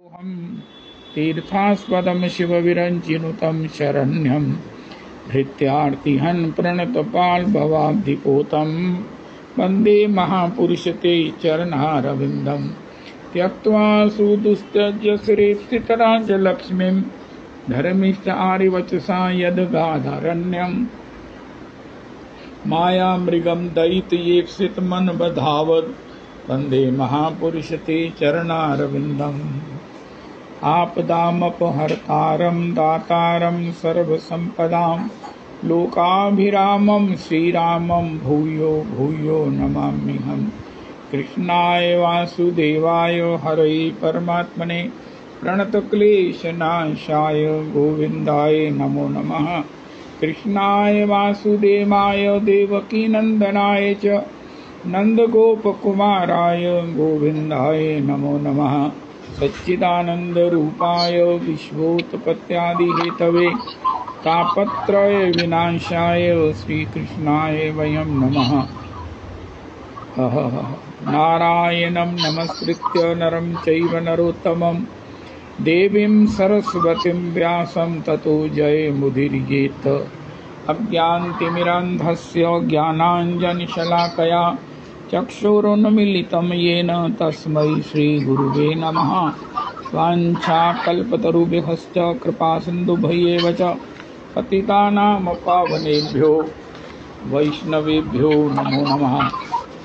हम तीर्थास्पदं शिवविरञ्चिनुतं शरण्यं भृत्यार्तिहं प्रणतपाल्भवाब्धिपोतं वन्दे महापुरुषते चरणारविन्दं त्यक्त्वा सुदुस्त्यज्य श्रीप्सितराजलक्ष्मीं धर्मिष्ठ आर्यवचसा यद्गाधारण्यं मायामृगं दयितयेप्सितमनबधावत् वन्दे महापुरुषते चरणारविन्दम् आपदामपहर्तारं दातारं सर्वसम्पदां लोकाभिरामं श्रीरामं भूयो भूयो नमाम्यहम्। कृष्णाय वासुदेवाय हरये परमात्मने प्रणतक्लेशनाशाय गोविन्दाय नमो नमः। कृष्णाय वासुदेवाय देवकीनन्दनाय च नन्दगोपकुमाराय गोविन्दाय नमो नमः। सच्चिदानन्दरूपाय विश्वोत्पत्त्यादिहेतवे तापत्रय विनाशाय श्रीकृष्णाय वयं नमः। नारायणं नमस्कृत्य नरं चैव नरोत्तमं देवीं सरस्वतीं व्यासं ततो जयमुदीरयेत्। अज्ञानतिमिरान्धस्य ज्ञानाञ्जनशलाकया चक्षुरुन्मीलितं येन तस्मै श्रीगुरुवे नमः। वाञ्छाकल्पतरुभ्यश्च कृपासिन्धुभ्येव च पतितानां पावनेभ्यो वैष्णवेभ्यो नमो नमः।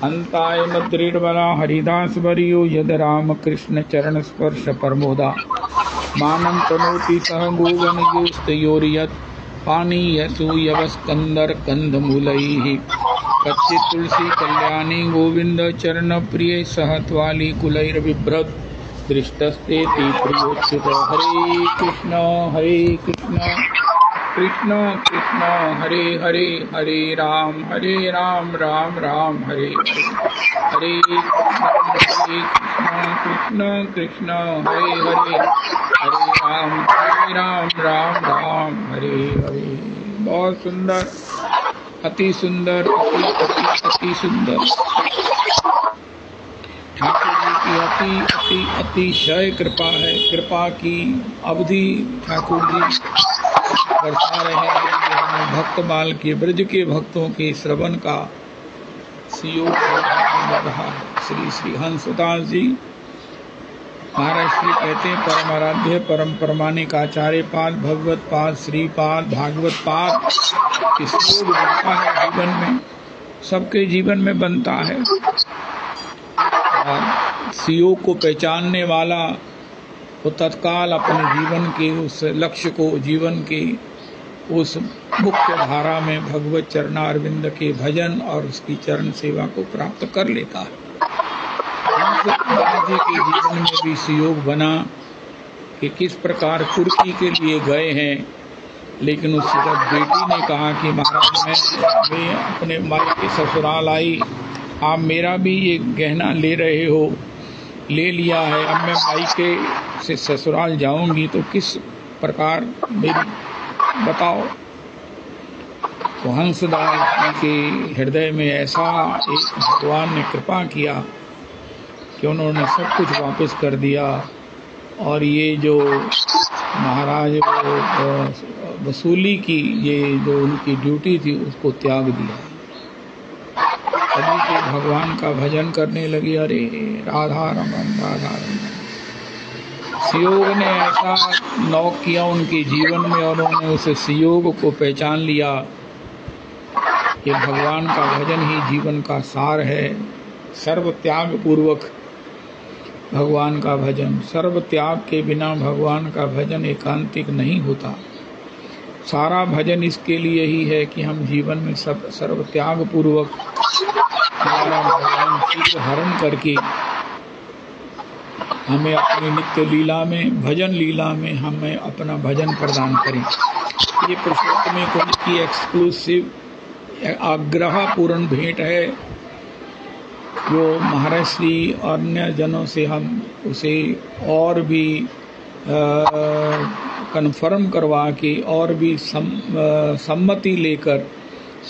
अन्ताय मद्रीर्वरा हरिदासवर्यो यद रामकृष्णचरणस्पर्श परमोदा मानं तनोति सह गोगणयोस्तयोर्यत् पानीयसूयवस्कन्दर्कन्दमूलैः कच्चित् तुलसी कल्याणी गोविंद चरण प्रिय सहत्वाली कुलैर्बिभ्रत् दृष्टस्तेति प्रियोच्युत। हरे कृष्ण कृष्ण कृष्ण हरे हरे हरे राम राम राम हरे हरे। हरे कृष्ण कृष्ण हरे हरे हरे राम राम राम हरे हरे। बहुत सुंदर, अति सुंदर, अति सुंदर। ठाकुर जी की अति अति अतिशय कृपा है। कृपा की अवधि ठाकुर जी बरसा रहे हैं। भक्त बाल के ब्रज के भक्तों के श्रवण का सुयोग मिल रहा है। श्री श्री हंसदास जी महाराज श्री कहते हैं परम आराध्य परम परमानिक आचार्य पाद भगवत पाद श्रीपाद भागवत पाद सुयोग बनता है जीवन में, सबके जीवन में बनता है। और सुयोग को पहचानने वाला वो तत्काल अपने जीवन के उस लक्ष्य को, जीवन के उस मुख्य धारा में भगवत चरणारविंद के भजन और उसकी चरण सेवा को प्राप्त कर लेता है। जी के जीवन में भी सुयोग बना कि किस प्रकार तुर्की के लिए गए हैं, लेकिन उस जब बेटी ने कहा कि महाराज मैं अपने माई के ससुराल आई, आप मेरा भी ये गहना ले रहे हो, ले लिया है, अब मैं माई के से ससुराल जाऊंगी तो किस प्रकार मेरी बताओ। तो हंसदास जी के हृदय में ऐसा एक भगवान ने कृपा किया कि उन्होंने सब कुछ वापस कर दिया और ये जो महाराज वसूली की ये जो उनकी ड्यूटी थी उसको त्याग दिया। तभी से भगवान का भजन करने लगी। अरे राधा रमन राधा रमन। सुयोग ने ऐसा नौक किया उनके जीवन में और उन्होंने उस सुयोग को पहचान लिया कि भगवान का भजन ही जीवन का सार है। सर्व त्याग पूर्वक भगवान का भजन, सर्व त्याग के बिना भगवान का भजन एकांतिक नहीं होता। सारा भजन इसके लिए ही है कि हम जीवन में सब सर्व त्याग पूर्वक हमारा भगवान चित्त हरण करके हमें अपनी नित्य लीला में, भजन लीला में हमें अपना भजन प्रदान करें। ये पुरुषोत्तम कुंज की एक्सक्लूसिव आग्रह पूर्ण भेंट है जो महाराज श्री अन्य जनों से हम उसे और भी कन्फर्म करवा के और भी सम्मति लेकर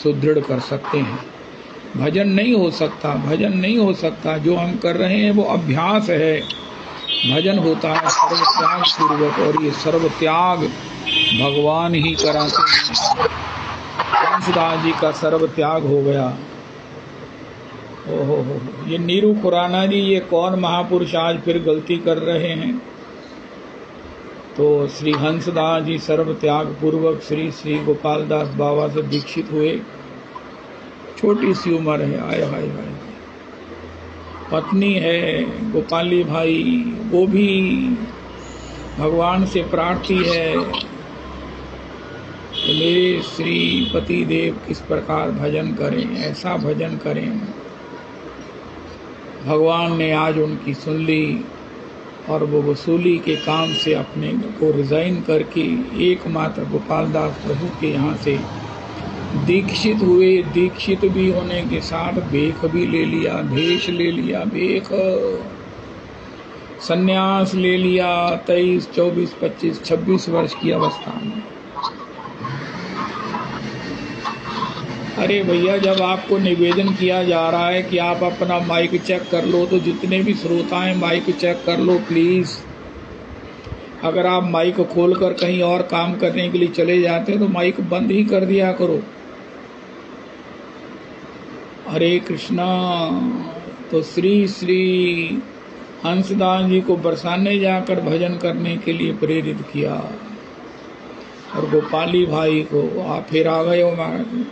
सुदृढ़ कर सकते हैं। भजन नहीं हो सकता, भजन नहीं हो सकता। जो हम कर रहे हैं वो अभ्यास है, भजन होता है सर्व त्याग पूर्वक, और ये सर्व त्याग भगवान ही कराते हैं। हंसदास जी का सर्व त्याग हो गया। ओहो हो, ये नीरू खुराना जी, ये कौन महापुरुष आज फिर गलती कर रहे हैं। तो श्री हंसदास जी सर्व त्याग पूर्वक श्री श्री गोपालदास बाबा से दीक्षित हुए। छोटी सी उम्र है, आय हाय हाय। पत्नी है गोपाली भाई, वो भी भगवान से प्रार्थी है कि मेरे श्री पति देव किस प्रकार भजन करें, ऐसा भजन करें। भगवान ने आज उनकी सुन ली और वो वसूली के काम से अपने को रिजाइन करके एकमात्र गोपालदास प्रभु के यहाँ से दीक्षित हुए। दीक्षित भी होने के साथ भेख भी ले लिया, भेष ले लिया, भेख संन्यास ले लिया 23, 24, 25, 26 वर्ष की अवस्था में। अरे भैया, जब आपको निवेदन किया जा रहा है कि आप अपना माइक चेक कर लो, तो जितने भी श्रोता हैं माइक चेक कर लो प्लीज। अगर आप माइक खोलकर कहीं और काम करने के लिए चले जाते हैं तो माइक बंद ही कर दिया करो। हरे कृष्णा। तो श्री श्री हंसदास जी को बरसाने जाकर भजन करने के लिए प्रेरित किया, और गोपाली भाई को आप फिर आ गए हो महाराज।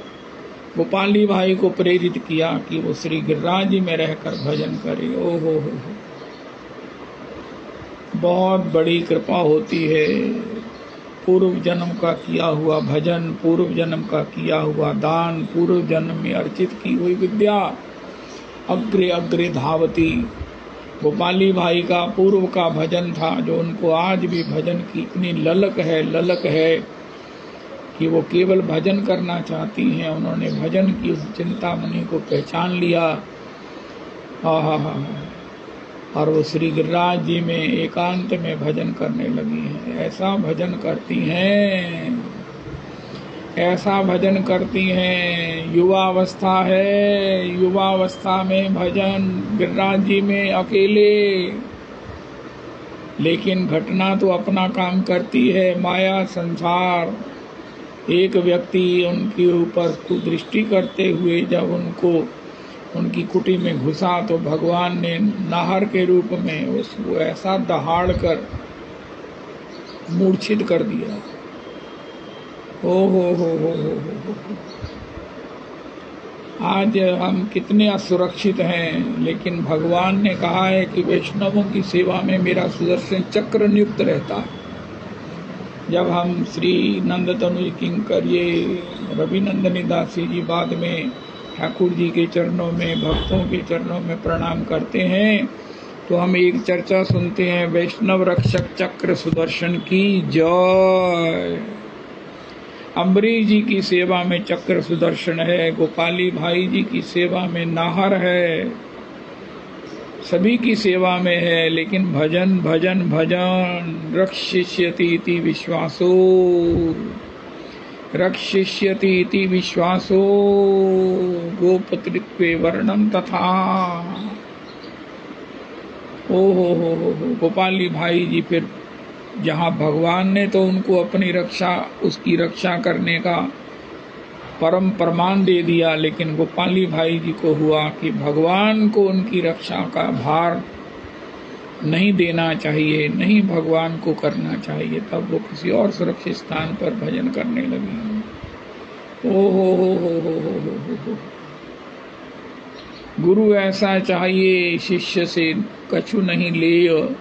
गोपाली भाई को प्रेरित किया कि वो श्री गिरिराज जी में रहकर भजन करे। ओहो हो, बहुत बड़ी कृपा होती है। पूर्व जन्म का किया हुआ भजन, पूर्व जन्म का किया हुआ दान, पूर्व जन्म में अर्चित की हुई विद्या अग्रे अग्रे धावती। गोपाली भाई का पूर्व का भजन था जो उनको आज भी भजन की इतनी ललक है कि वो केवल भजन करना चाहती हैं। उन्होंने भजन की उस चिंतामणि को पहचान लिया। और वो श्री गिरिराज जी में एकांत में भजन करने लगी हैं। ऐसा भजन करती हैं, ऐसा भजन करती हैं। युवावस्था है, युवावस्था में भजन गिरिराज जी में अकेले, लेकिन घटना तो अपना काम करती है। माया संसार, एक व्यक्ति उनके ऊपर कुदृष्टि करते हुए जब उनको उनकी कुटी में घुसा तो भगवान ने नाहर के रूप में उसको ऐसा दहाड़ कर मूर्छित कर दिया। हो। आज हम कितने असुरक्षित हैं, लेकिन भगवान ने कहा है कि वैष्णवों की सेवा में मेरा सुदर्शन चक्र नियुक्त रहता है। जब हम श्री नंद तनुज किंकर ये रविनंदनी दासी जी बाद में ठाकुर जी के चरणों में, भक्तों के चरणों में प्रणाम करते हैं तो हम एक चर्चा सुनते हैं, वैष्णव रक्षक चक्र सुदर्शन की जय। अम्बरीश जी की सेवा में चक्र सुदर्शन है, गोपाली भाई जी की सेवा में नाहर है, सभी की सेवा में है। लेकिन भजन भजन भजन रक्षिष्यति इति विश्वासो, रक्षिष्यति इति विश्वासो, गोपत्रित्वे वर्णम तथा। ओ हो गोपाली भाई जी फिर जहाँ भगवान ने तो उनको अपनी रक्षा, उसकी रक्षा करने का परम प्रमाण दे दिया, लेकिन गोपाली भाई जी को हुआ कि भगवान को उनकी रक्षा का भार नहीं देना चाहिए, नहीं भगवान को करना चाहिए। तब वो किसी और सुरक्षित स्थान पर भजन करने लगी। ओ हो। गुरु ऐसा चाहिए शिष्य से कछु नहीं ले,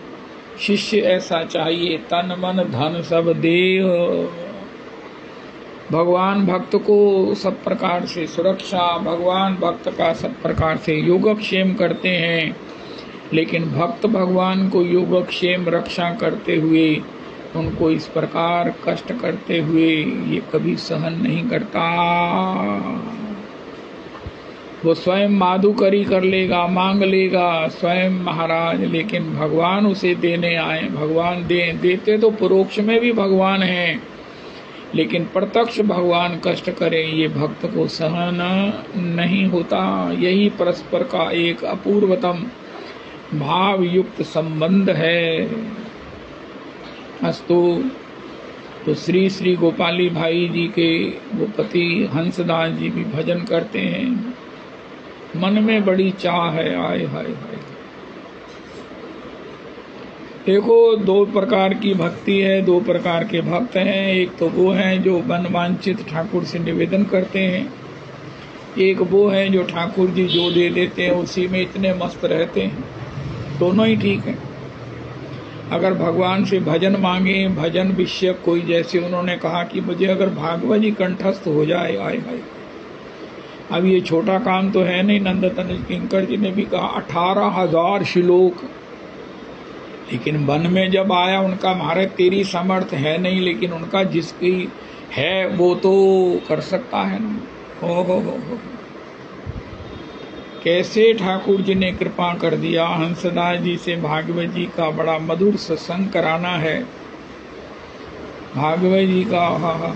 शिष्य ऐसा चाहिए तन मन धन सब देह। भगवान भक्त को सब प्रकार से सुरक्षा, भगवान भक्त का सब प्रकार से योगक्षेम करते हैं, लेकिन भक्त भगवान को योगक्षेम रक्षा करते हुए, उनको इस प्रकार कष्ट करते हुए ये कभी सहन नहीं करता। वो स्वयं माधुकरी कर लेगा, मांग लेगा स्वयं महाराज, लेकिन भगवान उसे देने आए। भगवान देते तो परोक्ष में भी भगवान हैं, लेकिन प्रत्यक्ष भगवान कष्ट करें ये भक्त को सहन नहीं होता। यही परस्पर का एक अपूर्वतम भाव युक्त संबंध है। अस्तु। तो श्री श्री गोपाली भाई जी के वो पति हंसदास जी भी भजन करते हैं। मन में बड़ी चाह है। आय हाय हाय। देखो, दो प्रकार की भक्ति है, दो प्रकार के भक्त हैं। एक तो वो हैं जो मनवांछित ठाकुर से निवेदन करते हैं, एक वो है जो ठाकुर जी जो दे देते हैं उसी में इतने मस्त रहते हैं। दोनों ही ठीक है। अगर भगवान से भजन मांगे, भजन विषय कोई, जैसे उन्होंने कहा कि मुझे अगर भागवत जी कंठस्थ हो जाए, आए हाय। अब ये छोटा काम तो है नहीं। नंदतन किंकर जी ने भी कहा 18,000 श्लोक, लेकिन मन में जब आया उनका, महाराज तेरी समर्थ है नहीं, लेकिन उनका जिसकी है वो तो कर सकता है ना। हो। कैसे ठाकुर जी ने कृपा कर दिया। हंसदास जी से भागवत जी का बड़ा मधुर सत्संग कराना है। भागवत जी का हा।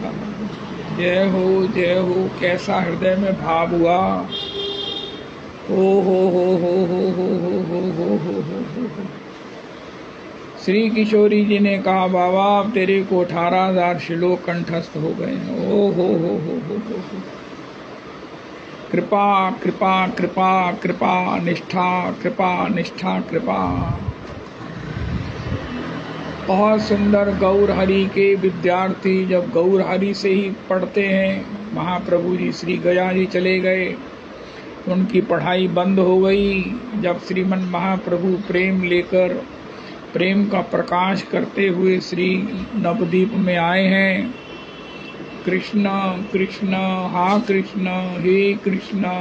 जय हो जय हो। कैसा हृदय में भाव हुआ। हो। श्री किशोरी जी ने कहा बाबा अब तेरे को 18,000 श्लोक कंठस्थ हो गए। हो। कृपा कृपा कृपा कृपा निष्ठा कृपा निष्ठा कृपा। बहुत सुंदर। गौर हरि के विद्यार्थी जब गौर हरि से ही पढ़ते हैं, महाप्रभु जी श्री गया जी चले गए, उनकी पढ़ाई बंद हो गई। जब श्रीमन महाप्रभु प्रेम लेकर, प्रेम का प्रकाश करते हुए श्री नवद्वीप में आए हैं, कृष्ण कृष्ण हा कृष्ण हे कृष्ण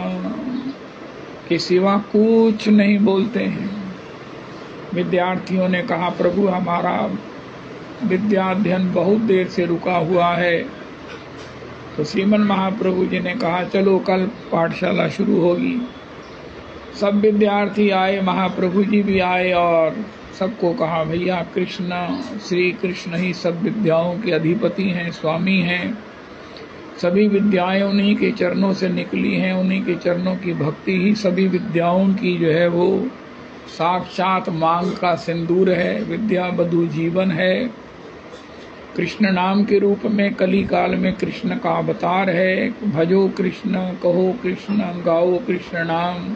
के सिवा कुछ नहीं बोलते हैं। विद्यार्थियों ने कहा प्रभु हमारा विद्या अध्ययन बहुत देर से रुका हुआ है। तो श्रीमन महाप्रभु जी ने कहा चलो कल पाठशाला शुरू होगी। सब विद्यार्थी आए, महाप्रभु जी भी आए और सबको कहा भैया कृष्ण श्री कृष्ण ही सब विद्याओं के अधिपति हैं, स्वामी हैं। सभी विद्याएं उन्हीं के चरणों से निकली हैं, उन्हीं के चरणों की भक्ति ही सभी विद्याओं की जो है वो साक्षात मांग का सिंदूर है। विद्या बधु जीवन है। कृष्ण नाम के रूप में कली काल में कृष्ण का अवतार है। भजो कृष्ण, कहो कृष्ण, गाओ कृष्ण नाम।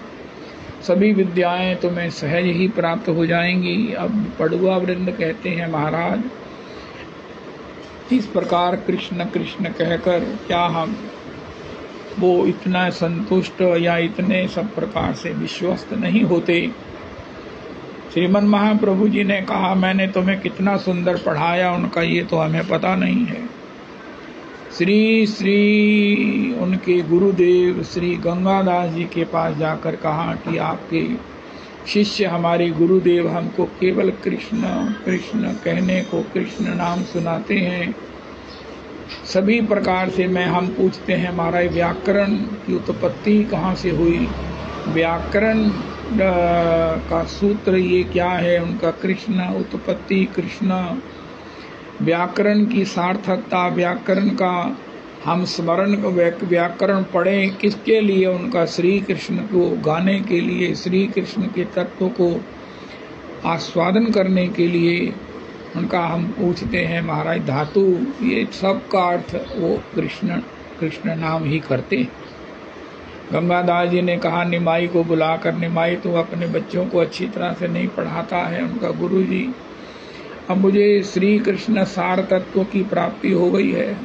सभी विद्याएं तुम्हें सहज ही प्राप्त हो जाएंगी। अब पड़ुआ वृंद कहते हैं महाराज इस प्रकार कृष्ण कृष्ण कहकर क्या हम वो इतना संतुष्ट या इतने सब प्रकार से विश्वस्त नहीं होते। श्रीमन महाप्रभु जी ने कहा मैंने तुम्हें कितना सुंदर पढ़ाया, उनका ये तो हमें पता नहीं है। श्री श्री उनके गुरुदेव श्री गंगादास जी के पास जाकर कहा कि आपके शिष्य हमारे गुरुदेव हमको केवल कृष्ण कृष्ण कहने को, कृष्ण नाम सुनाते हैं। सभी प्रकार से हम पूछते हैं महाराज व्याकरण की उत्पत्ति कहाँ से हुई, व्याकरण का सूत्र ये क्या है, उनका कृष्ण उत्पत्ति कृष्ण, व्याकरण की सार्थकता, व्याकरण का हम स्मरण, व्याकरण पढ़ें किसके लिए, उनका श्री कृष्ण को गाने के लिए, श्री कृष्ण के तत्व को आस्वादन करने के लिए उनका हम पूछते हैं महाराज धातु। ये सब का अर्थ वो कृष्ण कृष्ण नाम ही करते हैं। गंगादास जी ने कहा निमाई को बुलाकर, निमाई तो अपने बच्चों को अच्छी तरह से नहीं पढ़ाता है उनका गुरु जी। अब मुझे श्री कृष्ण सार तत्व की प्राप्ति हो गई है।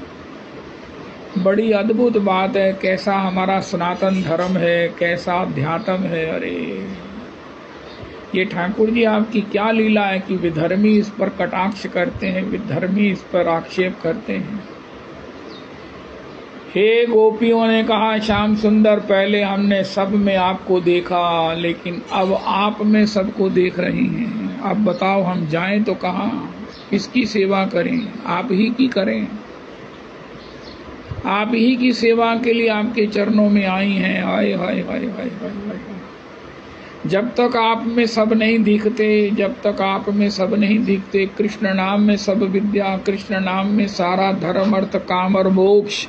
बड़ी अद्भुत बात है, कैसा हमारा सनातन धर्म है, कैसा अध्यात्म है। अरे ये ठाकुर जी आपकी क्या लीला है कि विधर्मी इस पर कटाक्ष करते हैं, विधर्मी इस पर आक्षेप करते हैं। हे गोपियों ने कहा श्याम सुंदर पहले हमने सब में आपको देखा, लेकिन अब आप में सबको देख रहे हैं। अब बताओ हम जाएं तो कहाँ, किसकी सेवा करें, आप ही की करें। आप ही की सेवा के लिए आपके चरणों में आई हैं। हाय हाय हाय हाय हाय। जब तक आप में सब नहीं दिखते, जब तक आप में सब नहीं दिखते, कृष्ण नाम में सब विद्या, कृष्ण नाम में सारा धर्म अर्थ काम और मोक्ष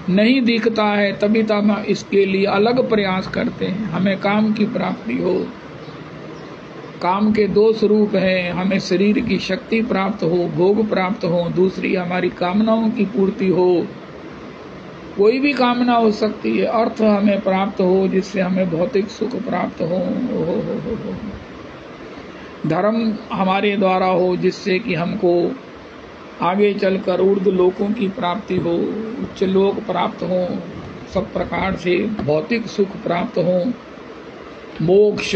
नहीं दिखता है, तभी तो हम इसके लिए अलग प्रयास करते हैं, हमें काम की प्राप्ति हो। काम के दो स्वरूप हैं, हमें शरीर की शक्ति प्राप्त हो, भोग प्राप्त हो, दूसरी हमारी कामनाओं की पूर्ति हो। कोई भी कामना हो सकती है, अर्थ हमें प्राप्त हो जिससे हमें भौतिक सुख प्राप्त हो। धर्म हमारे द्वारा हो जिससे कि हमको आगे चलकर ऊर्ध्व लोकों की प्राप्ति हो, उच्च लोक प्राप्त हो, सब प्रकार से भौतिक सुख प्राप्त हो, मोक्ष,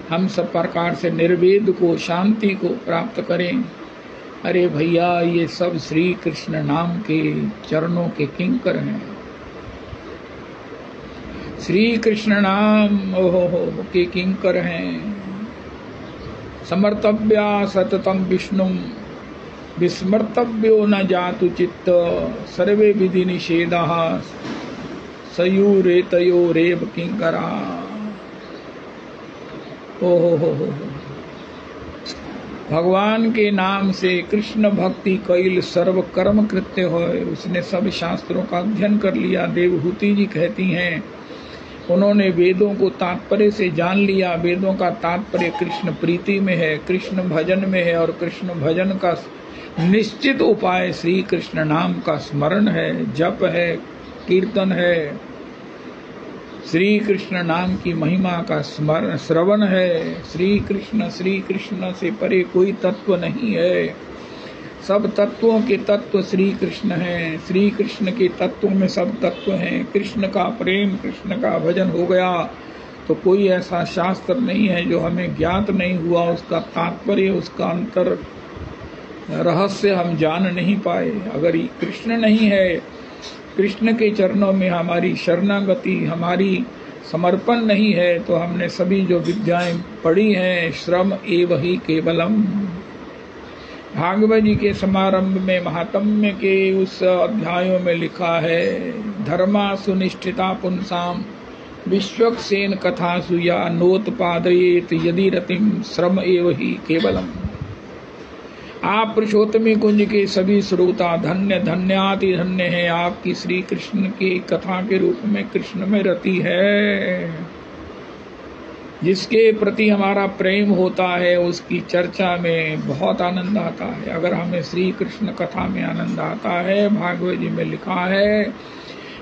हम सब प्रकार से निर्वेद को, शांति को प्राप्त करें। अरे भैया, ये सब श्री कृष्ण नाम के चरणों के किंकर हैं। श्री कृष्ण नाम के किंकर हैं। समर्तव्या सततम विष्णुम विस्मर्तव्यो न जातु चित्त सर्वे विधि निषेधः सयूरेतयोरेव किंकरा। ओहो, भगवान के नाम से कृष्ण भक्ति कैल सर्व कर्म कृत्य हो। उसने सब शास्त्रों का अध्ययन कर लिया। देवहूति जी कहती हैं, उन्होंने वेदों को तात्पर्य से जान लिया। वेदों का तात्पर्य कृष्ण प्रीति में है, कृष्ण भजन में है, और कृष्ण भजन का निश्चित उपाय श्री कृष्ण नाम का स्मरण है, जप है, कीर्तन है। श्री कृष्ण नाम की महिमा का स्मरण श्रवण है। श्री कृष्ण से परे कोई तत्व नहीं है। सब तत्वों के तत्व श्री कृष्ण हैं। श्री कृष्ण के तत्वों में सब तत्व हैं। कृष्ण का प्रेम, कृष्ण का भजन हो गया तो कोई ऐसा शास्त्र नहीं है जो हमें ज्ञात नहीं हुआ, उसका तात्पर्य, उसका अंतर रहस्य हम जान नहीं पाए। अगर कृष्ण नहीं है, कृष्ण के चरणों में हमारी शरणागति, हमारी समर्पण नहीं है, तो हमने सभी जो विद्याएं पढ़ी हैं, श्रम एव ही केवलम। भागवत जी के समारंभ में महात्म्य के उस अध्यायों में लिखा है, धर्मा सुनिष्ठिता पुंसाम विश्वक्सेन कथासु या नोत्पादयेत यदि रतिम श्रम एव ही केवलम। आप पुरुषोत्तमी कुंज के सभी श्रोता धन्य धन्याति धन्य हैं। आपकी श्री कृष्ण की कथा के रूप में कृष्ण में रति है। जिसके प्रति हमारा प्रेम होता है उसकी चर्चा में बहुत आनंद आता है। अगर हमें श्री कृष्ण कथा में आनंद आता है, भागवत जी में लिखा है,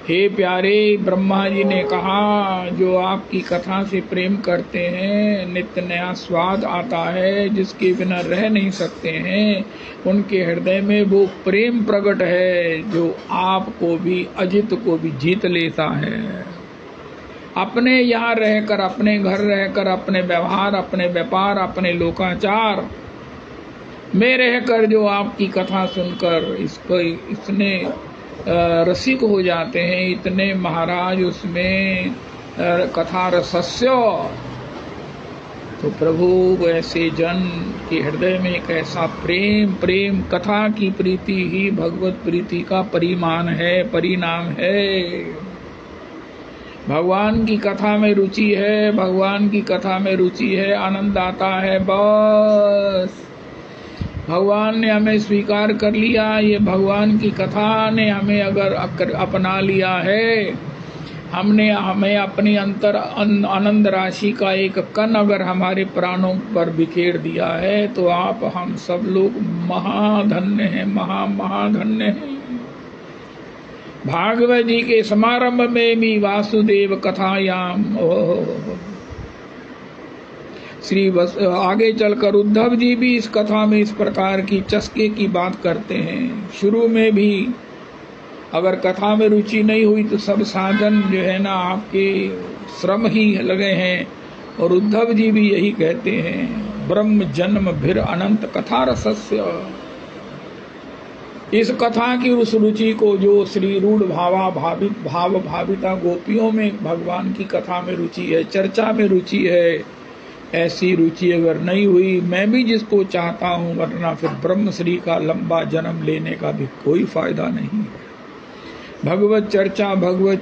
हे प्यारे, ब्रह्मा जी ने कहा जो आपकी कथा से प्रेम करते हैं, नित्य नया स्वाद आता है, जिसके बिना रह नहीं सकते हैं, उनके हृदय में वो प्रेम प्रकट है जो आपको भी, अजित को भी जीत लेता है। अपने यहाँ रहकर, अपने घर रहकर, अपने व्यवहार, अपने व्यापार, अपने लोकाचार में रहकर जो आपकी कथा सुनकर इसने रसिक हो जाते हैं, इतने महाराज उसमें कथा रसस्य, तो प्रभु ऐसे जन के हृदय में एक ऐसा प्रेम, कथा की प्रीति ही भगवत प्रीति का परिमाण है, परिणाम है। भगवान की कथा में रुचि है, भगवान की कथा में रुचि है, आनंद आता है। बस भगवान ने हमें स्वीकार कर लिया, ये भगवान की कथा ने हमें अगर अपना लिया है, हमें अपनी अंतर आनंद राशि का एक कण अगर हमारे प्राणों पर बिखेर दिया है, तो आप हम सब लोग महाधन्य हैं, महाधन्य हैं। भागवत जी के समारंभ में भी वासुदेव कथायाम आगे चलकर उद्धव जी भी इस कथा में इस प्रकार की चस्के की बात करते हैं। शुरू में भी अगर कथा में रुचि नहीं हुई तो सब साधन जो है ना आपके श्रम ही लगे हैं, और उद्धव जी भी यही कहते हैं, ब्रह्म जन्म भीर अनंत कथा रसस्य। इस कथा की उस रुचि को जो श्री रूढ़ भाव भाविता गोपियों में भगवान की कथा में रुचि है, चर्चा में रुचि है, ऐसी रुचि अगर नहीं हुई, मैं भी जिसको चाहता हूँ, वरना फिर ब्रह्म श्री का लंबा जन्म लेने का भी कोई फायदा नहीं है। भगवत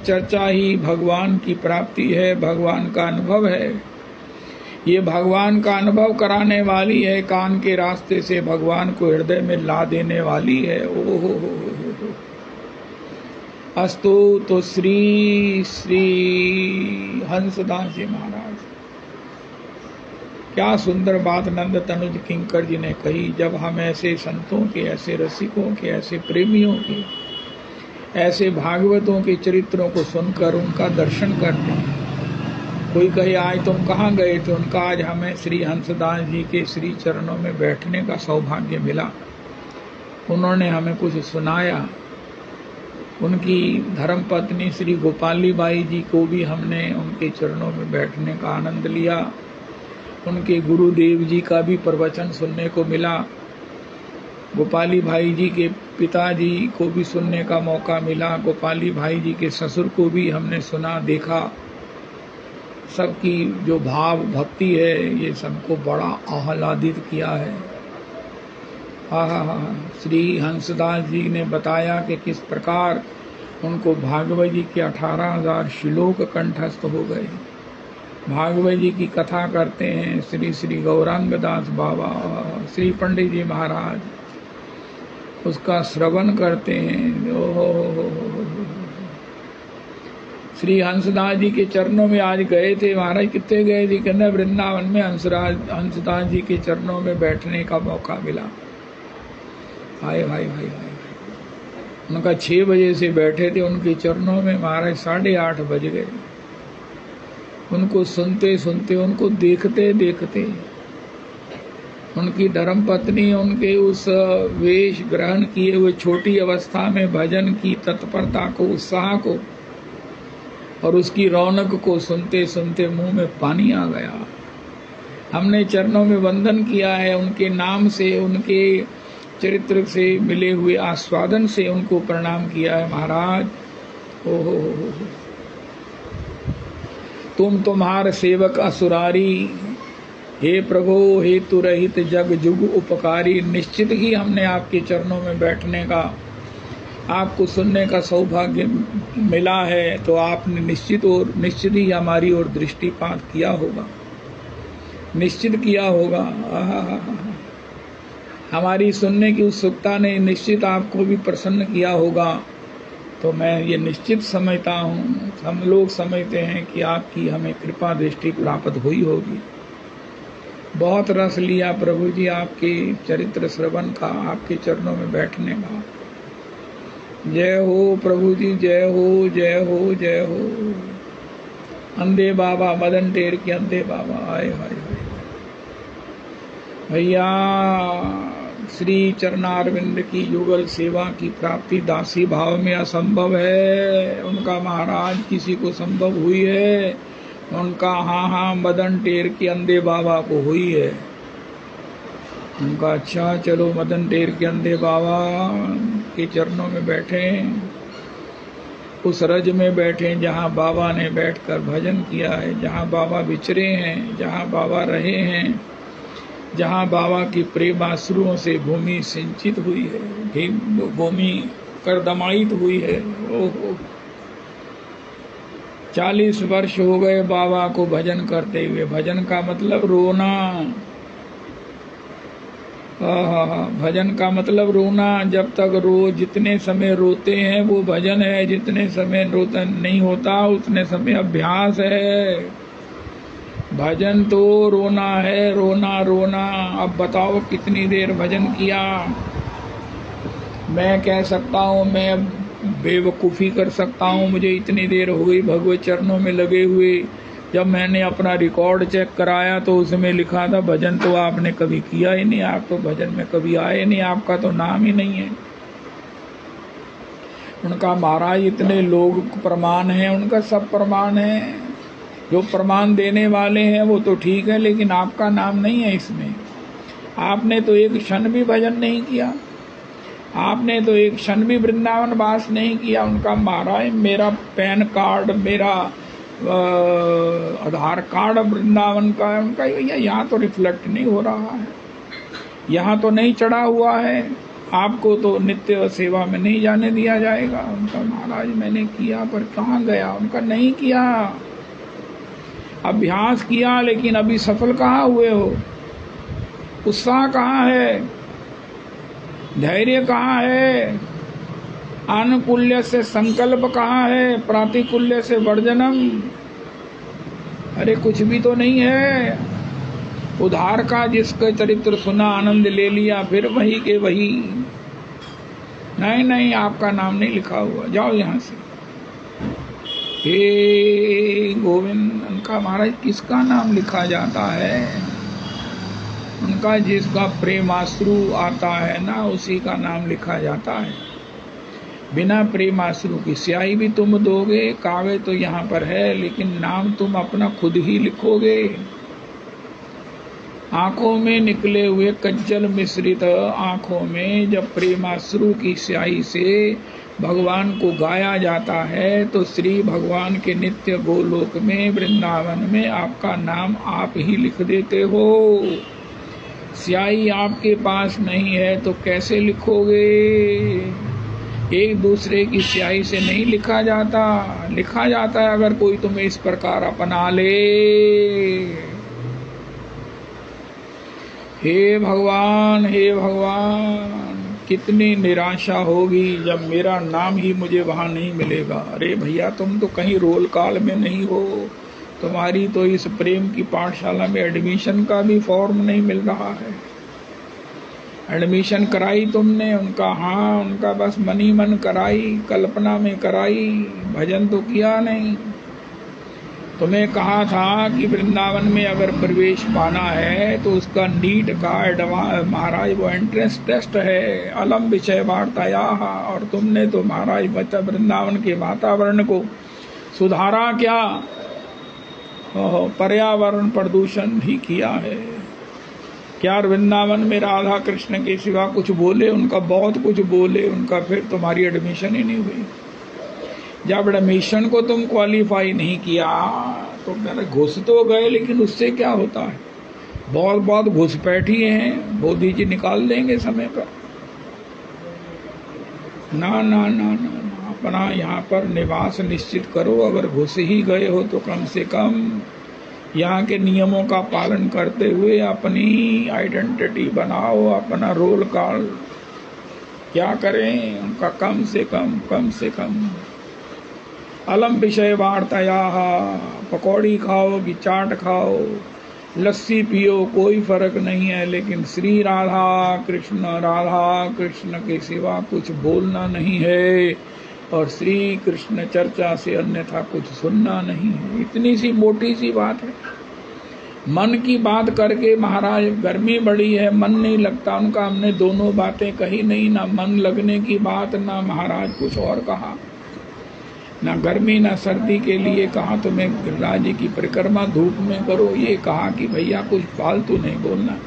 चर्चा ही भगवान की प्राप्ति है, भगवान का अनुभव है। ये भगवान का अनुभव कराने वाली है, कान के रास्ते से भगवान को हृदय में ला देने वाली है। ओहो अस्तु। तो श्री हंसदास जी महाराज क्या सुंदर बात नंद तनुज किंकर जी ने कही। जब हम ऐसे संतों के, ऐसे रसिकों के, ऐसे प्रेमियों के, ऐसे भागवतों के चरित्रों को सुनकर उनका दर्शन करते हैं। कोई कहे आज तुम कहाँ गए थे, उनका आज हमें श्री हंसदास जी के श्री चरणों में बैठने का सौभाग्य मिला। उन्होंने हमें कुछ सुनाया। उनकी धर्मपत्नी श्री गोपाली बाई जी को भी हमने उनके चरणों में बैठने का आनंद लिया। उनके गुरुदेव जी का भी प्रवचन सुनने को मिला। गोपाली भाई जी के पिताजी को भी सुनने का मौका मिला। गोपाली भाई जी के ससुर को भी हमने सुना, देखा। सबकी जो भाव भक्ति है ये सबको बड़ा आह्लादित किया है। श्री हंसदास जी ने बताया कि किस प्रकार उनको भागवत जी के 18,000 श्लोक कंठस्थ हो गए। भागवत जी की कथा करते हैं श्री श्री गौरांग दास बाबा, श्री पंडित जी महाराज, उसका श्रवण करते हैं। श्री हंसदास जी के चरणों में आज गए थे। महाराज कितने गए थे? कहना वृंदावन में हंसदास जी के चरणों में बैठने का मौका मिला। हाय हाय हाय हाय। उनका 6 बजे से बैठे थे उनके चरणों में, महाराज 8:30 बज गए। उनको सुनते सुनते, उनको देखते देखते, उनकी धर्मपत्नी उनके उस वेश ग्रहण किए हुए छोटी अवस्था में भजन की तत्परता को, उत्साह को और उसकी रौनक को सुनते सुनते मुंह में पानी आ गया। हमने चरणों में वंदन किया है, उनके नाम से, उनके चरित्र से मिले हुए आस्वादन से उनको प्रणाम किया है। महाराज ओहो, तुम तुम्हार सेवक असुरारी, हे प्रभु हेतु रहित जग जुग उपकारी। निश्चित ही हमने आपके चरणों में बैठने का, आपको सुनने का सौभाग्य मिला है, तो आपने निश्चित ही हमारी ओर दृष्टिपात किया होगा, निश्चित किया होगा। हमारी सुनने की उत्सुकता ने निश्चित आपको भी प्रसन्न किया होगा। तो मैं ये निश्चित समझता हूँ, हम लोग समझते हैं कि आपकी हमें कृपा दृष्टि प्राप्त हुई होगी। बहुत रस लिया प्रभु जी आपके चरित्र श्रवण का, आपके चरणों में बैठने का। जय हो प्रभु जी, जय हो जय हो जय हो। अंधे बाबा, मदन टेर के अंधे बाबा, आए हाय भैया। श्री चरणारविंद की युगल सेवा की प्राप्ति दासी भाव में असंभव है। उनका महाराज किसी को संभव हुई है, उनका हाँ मदन टेर के अंधे बाबा को हुई है। उनका अच्छा, चलो मदन टेर के अंधे बाबा के चरणों में बैठे, उस रज में बैठे जहाँ बाबा ने बैठकर भजन किया है, जहाँ बाबा विचरे हैं, जहाँ बाबा रहे हैं, जहाँ बाबा की प्रेमाश्रुओं से भूमि सिंचित हुई है, भूमि करदमायित हुई है। ओहो, 40 वर्ष हो गए बाबा को भजन करते हुए। भजन का मतलब रोना। भजन का मतलब रोना। जब तक जितने समय रोते हैं वो भजन है, जितने समय रोता नहीं होता उतने समय अभ्यास है। भजन तो रोना है, रोना रोना। अब बताओ कितनी देर भजन किया। मैं कह सकता हूँ, मैं बेवकूफ़ी कर सकता हूँ, मुझे इतनी देर हो गई भगवत चरणों में लगे हुए। जब मैंने अपना रिकॉर्ड चेक कराया तो उसमें लिखा था भजन तो आपने कभी किया ही नहीं, आप तो भजन में कभी आए नहीं, आपका तो नाम ही नहीं है। उनका महाराज इतने लोग प्रमाण हैं, उनका सब प्रमाण है। जो प्रमाण देने वाले हैं वो तो ठीक है, लेकिन आपका नाम नहीं है इसमें। आपने तो एक क्षण भी भजन नहीं किया, आपने तो एक क्षण भी वृंदावन वास नहीं किया। उनका महाराज मेरा पैन कार्ड, मेरा आधार कार्ड वृंदावन का है। उनका यहाँ तो रिफ्लेक्ट नहीं हो रहा है, यहाँ तो नहीं चढ़ा हुआ है। आपको तो नित्य सेवा में नहीं जाने दिया जाएगा। उनका महाराज मैंने किया पर कहाँ गया, उनका नहीं किया। अभ्यास किया लेकिन अभी सफल कहाँ हुए हो। उत्साह कहाँ है, धैर्य कहाँ है, आनुकूल्य से संकल्प कहाँ है, प्रातिकूल्य से वर्जनम। अरे कुछ भी तो नहीं है। उधार का जिसका चरित्र सुना, आनंद ले लिया, फिर वही के वही। नहीं नहीं, आपका नाम नहीं लिखा हुआ, जाओ यहाँ से। हे गोविंद, उनका महाराज किसका नाम लिखा जाता है? उनका जिसका प्रेमाश्रु आता है ना, उसी का नाम लिखा जाता है। बिना प्रेमाश्रु की स्याही भी तुम दोगे, कागज तो यहाँ पर है, लेकिन नाम तुम अपना खुद ही लिखोगे। आंखों में निकले हुए कज्जल मिश्रित आंखों में जब प्रेमाश्रु की स्याही से भगवान को गाया जाता है, तो श्री भगवान के नित्य गोलोक में, वृंदावन में आपका नाम आप ही लिख देते हो। स्याही आपके पास नहीं है तो कैसे लिखोगे? एक दूसरे की स्याही से नहीं लिखा जाता। लिखा जाता है अगर कोई तुम्हें इस प्रकार अपना ले। हे भगवान, हे भगवान, कितनी निराशा होगी जब मेरा नाम ही मुझे वहां नहीं मिलेगा। अरे भैया, तुम तो कहीं रोल काल में नहीं हो, तुम्हारी तो इस प्रेम की पाठशाला में एडमिशन का भी फॉर्म नहीं मिल रहा है। एडमिशन कराई तुमने, उनका हाँ, उनका बस मन ही मन कराई, कल्पना में कराई, भजन तो किया नहीं। तुम्हें कहा था कि वृंदावन में अगर प्रवेश पाना है तो उसका नीट का महाराज वो एंट्रेंस टेस्ट है, अलम विषय वार्ताया। और तुमने तो महाराज बच्चा वृंदावन के वातावरण को सुधारा क्या, पर्यावरण प्रदूषण ही किया है। क्या वृंदावन में राधा कृष्ण के सिवा कुछ बोले? उनका बहुत कुछ बोले, उनका फिर तुम्हारी एडमिशन ही नहीं हुई। जब एडमिशन को तुम क्वालिफाई नहीं किया तो मेरे घुस तो गए, लेकिन उससे क्या होता है? बहुत बहुत घुसपैठी हैं, मोदी जी निकाल देंगे समय पर। ना ना ना ना, अपना यहाँ पर निवास निश्चित करो। अगर घुस ही गए हो तो कम से कम यहाँ के नियमों का पालन करते हुए अपनी आइडेंटिटी बनाओ, अपना रोल कॉल क्या करें उनका कम से कम अलम विषय वार्ताया। पकौड़ी खाओ कि चाट खाओ, लस्सी पियो, कोई फर्क नहीं है, लेकिन श्री राधा कृष्ण के सिवा कुछ बोलना नहीं है, और श्री कृष्ण चर्चा से अन्यथा कुछ सुनना नहीं है। इतनी सी मोटी सी बात है। मन की बात करके महाराज, गर्मी बड़ी है, मन नहीं लगता उनका। हमने दोनों बातें कही नहीं, ना मन लगने की बात, ना महाराज कुछ और कहा, ना गर्मी ना सर्दी के लिए कहा तुम्हें गिरिराज जी की परिक्रमा धूप में करो, ये कहा कि भैया कुछ फालतू नहीं बोलना।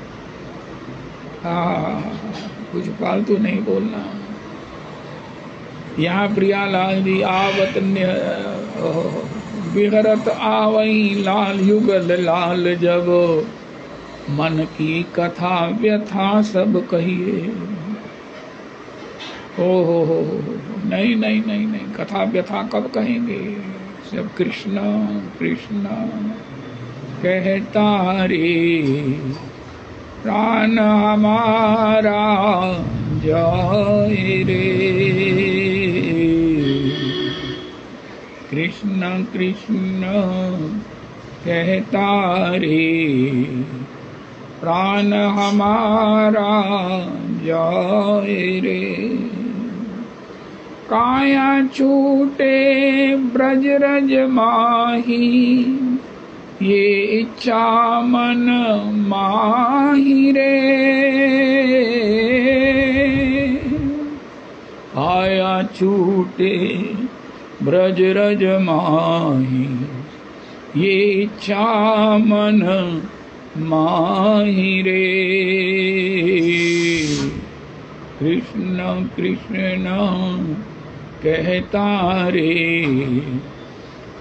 कुछ फालतू नहीं बोलना। यहाँ प्रियालाल जी आवत बिगड़त आवई लाल युगल लाल, जब मन की कथा व्यथा सब कहिए। हो नहीं नहीं नहीं नहीं, कथा व्यथा कब कहेंगे? सब कृष्ण कृष्ण कहता रे, प्राण हमारा जाए रे। कृष्ण कृष्ण कहता रे, प्राण हमारा जाए रे। काया छूटे ब्रज रज माही, ये इच्छा मन माही रे। काया छूटे ब्रज रज माही, ये इच्छा मन माही रे। कृष्ण कृष्ण कहता रे,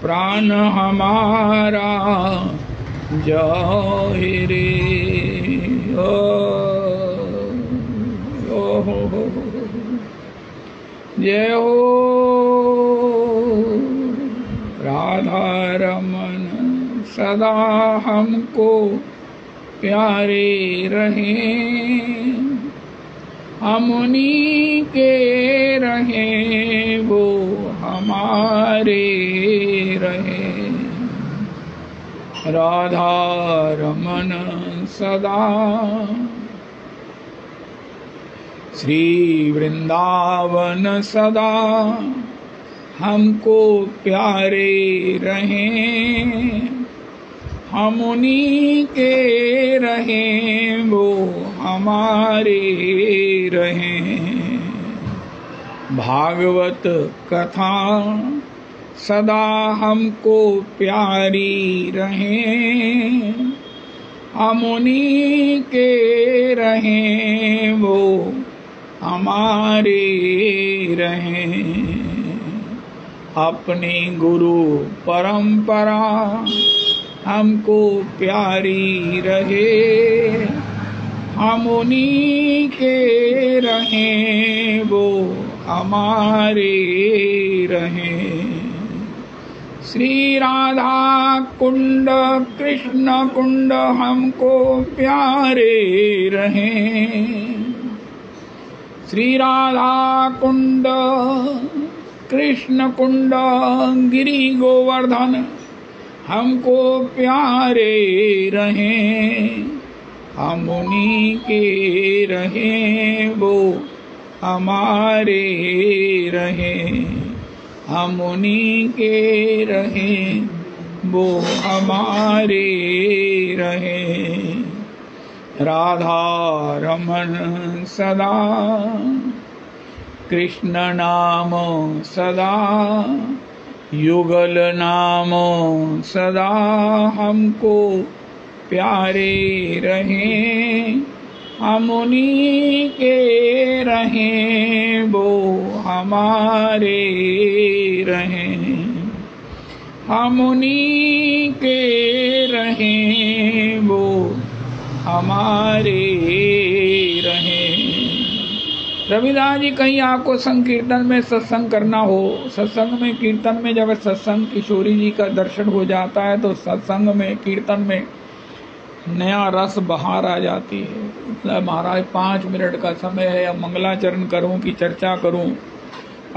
प्राण हमारा जाए रे। जय हो राधा रमन, सदा हमको प्यारे रहे, हम उन्हीं के रहे, वो हमारे रहे। राधा रमन सदा। श्री वृंदावन सदा हमको प्यारे रहें, हम उन्हीं के रहें, वो हमारे रहें। भागवत कथा सदा हमको प्यारी रहें, हम उन्हीं के रहें, वो हमारे रहें। अपनी गुरु परंपरा हमको प्यारी रहे, हम उन्हीं के रहें, वो हमारे रहें। श्री राधा कुंड कृष्ण कुंड हमको प्यारे रहें, श्री राधा कुंड कृष्ण कुंड गिरि गोवर्धन हमको प्यारे रहें, हम उन्हीं के रहें, वो हमारे रहें, हम उन्हीं के रहें, वो हमारे रहें। राधा रमन सदा कृष्ण नाम सदा, युगल नाम सदा हमको प्यारे रहें, हम उन्हीं के रहें, वो हमारे रहें, हम उन्हीं के रहें, वो हमारे रहें। रविदास जी कहीं आपको संकीर्तन में सत्संग करना हो, सत्संग में कीर्तन में जब सत्संग किशोरी जी का दर्शन हो जाता है तो सत्संग में कीर्तन में नया रस बहार आ जाती है। महाराज 5 मिनट का समय है, अब मंगलाचरण करूं कि चर्चा करूं?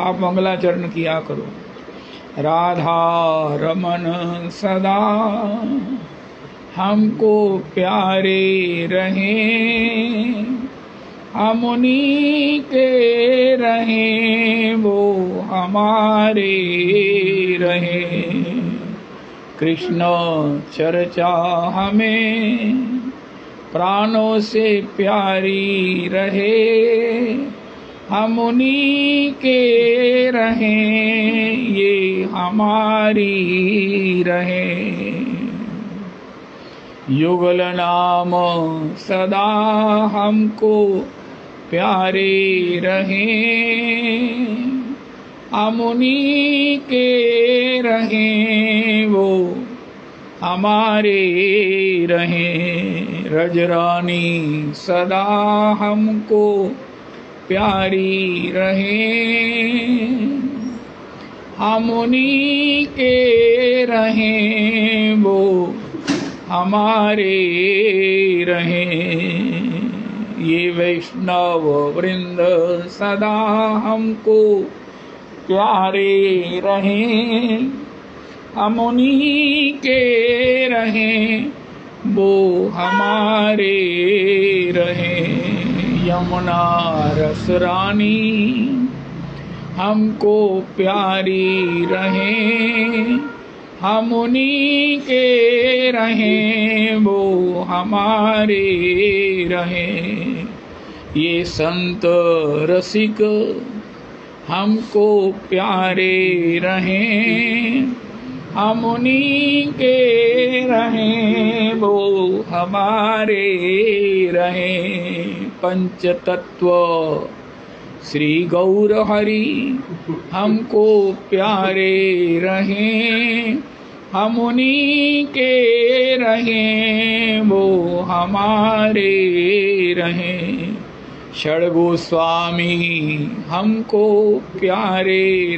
आप मंगलाचरण किया करो। राधा रमन सदा हमको प्यारे रहें, हम उन्हीं के रहें, वो हमारे रहें। कृष्ण चर्चा हमें प्राणों से प्यारी रहे, हम उन्हीं के रहें, ये हमारी रहें। युगल नाम सदा हमको प्यारे रहें, हम उन्हीं के रहें, वो हमारे रहें। रजरानी सदा हमको प्यारी रहें, हम उन्हीं के रहें, वो हमारे रहें। ये वैष्णव वृंद सदा हमको प्यारे रहें, हम उन्हीं के रहें, वो हमारे रहें। यमुना रस रानी हमको प्यारी रहें, हम उन्हीं के रहें, वो हमारे रहें। ये संत रसिक हमको प्यारे रहें, हम उन्हीं के रहें, वो हमारे रहें। पंच तत्व श्री गौर हरि हमको प्यारे रहें, हम उन्हीं के रहें, वो हमारे रहें। षड गोस्वामी हमको प्यारे